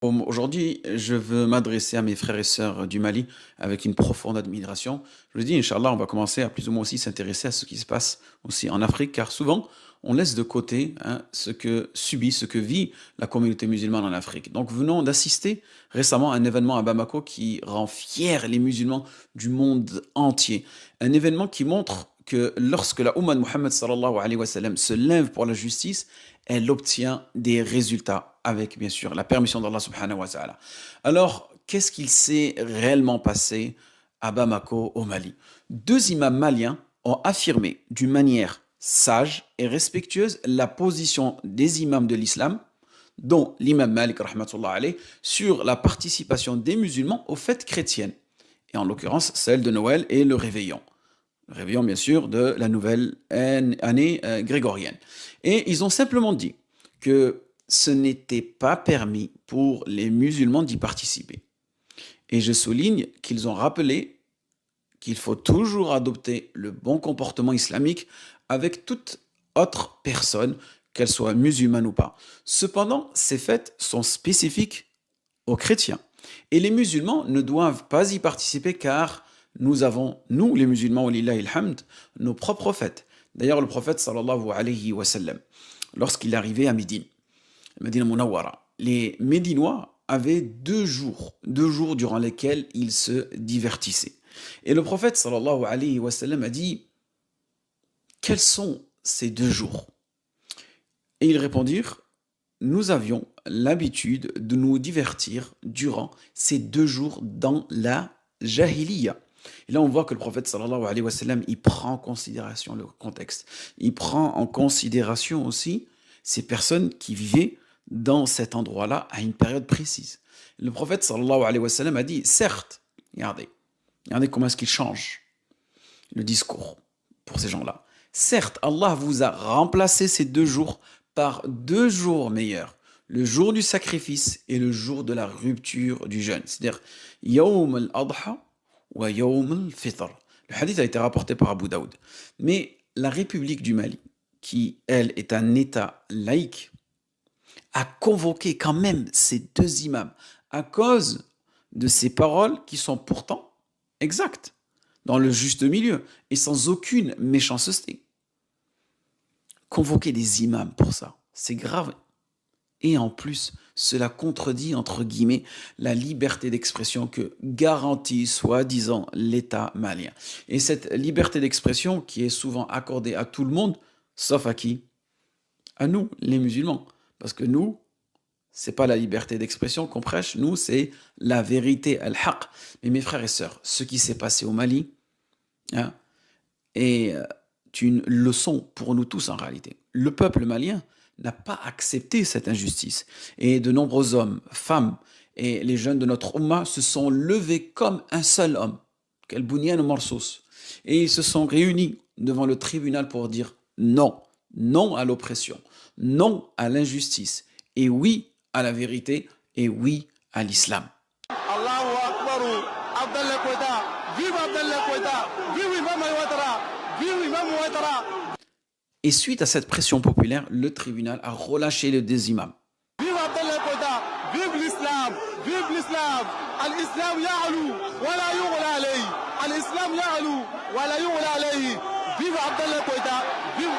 Aujourd'hui, je veux m'adresser à mes frères et sœurs du Mali avec une profonde admiration. Je vous dis, Inch'Allah, on va commencer à plus ou moins aussi s'intéresser à ce qui se passe aussi en Afrique, car souvent, on laisse de côté ce que subit, ce que vit la communauté musulmane en Afrique. Donc, venons d'assister récemment à un événement à Bamako qui rend fiers les musulmans du monde entier. Un événement qui montre que lorsque la Ummah de Muhammad sallallahu alayhi wa sallam se lève pour la justice, elle obtient des résultats avec, bien sûr, la permission d'Allah subhanahu wa ta'ala. Alors, qu'est-ce qu'il s'est réellement passé à Bamako, au Mali? Deux imams maliens ont affirmé d'une manière sage et respectueuse la position des imams de l'islam, dont l'imam Malik rahmatullah alayh, sur la participation des musulmans aux fêtes chrétiennes, et en l'occurrence celle de Noël et le réveillon. Le réveillon, bien sûr, de la nouvelle année grégorienne. Et ils ont simplement dit que ce n'était pas permis pour les musulmans d'y participer. Et je souligne qu'ils ont rappelé qu'il faut toujours adopter le bon comportement islamique avec toute autre personne, qu'elle soit musulmane ou pas. Cependant, ces fêtes sont spécifiques aux chrétiens. Et les musulmans ne doivent pas y participer car nous avons, nous les musulmans, walillahi alhamd, nos propres fêtes. D'ailleurs, le prophète sallallahu alayhi wa sallam, lorsqu'il arrivait à Médine, Médine Munawwara, les Médinois avaient deux jours durant lesquels ils se divertissaient. Et le prophète sallallahu alayhi wa sallam a dit, quels sont ces deux jours? Et ils répondirent, nous avions l'habitude de nous divertir durant ces deux jours dans la jahiliya. Et là, on voit que le prophète sallallahu alayhi wa sallam, il prend en considération le contexte. Il prend en considération aussi ces personnes qui vivaient dans cet endroit-là à une période précise. Le prophète sallallahu alayhi wa sallam a dit, certes, regardez comment est-ce qu'il change le discours pour ces gens-là. Certes, Allah vous a remplacé ces deux jours par deux jours meilleurs. Le jour du sacrifice et le jour de la rupture du jeûne. C'est-à-dire, Yawm al-Adha wa Yawm al-Fitr. Le hadith a été rapporté par Abu Daoud. Mais la République du Mali, qui, elle, est un État laïque, a convoqué quand même ces deux imams à cause de ces paroles qui sont pourtant exactes, dans le juste milieu et sans aucune méchanceté. Convoquer des imams pour ça, c'est grave. Et en plus, cela contredit, entre guillemets, la liberté d'expression que garantit, soi-disant, l'État malien. Et cette liberté d'expression qui est souvent accordée à tout le monde, sauf à qui? À nous, les musulmans. Parce que nous, c'est pas la liberté d'expression qu'on prêche, nous, c'est la vérité, al-haq. Mais mes frères et sœurs, ce qui s'est passé au Mali est une leçon pour nous tous en réalité. Le peuple malien n'a pas accepté cette injustice. Et de nombreux hommes, femmes et les jeunes de notre Ummah se sont levés comme un seul homme, quel Bounyan Morsos. Et ils se sont réunis devant le tribunal pour dire non, non à l'oppression, non à l'injustice, et oui à la vérité, et oui à l'islam. Allahu Akbar, Abdallah Koueta, vive Abdallah Koueta, vive Imam Ouattara, vive Imam Ouattara. Et suite à cette pression populaire, le tribunal a relâché les deux imams. Vive Abdallah Koueta, vive l'islam, vive l'islam. Al-Islam ya'alou, wa la yughla alayhi. Al-Islam ya'alou, wa la yughla alayhi. Vive Abdallah Koueta, vive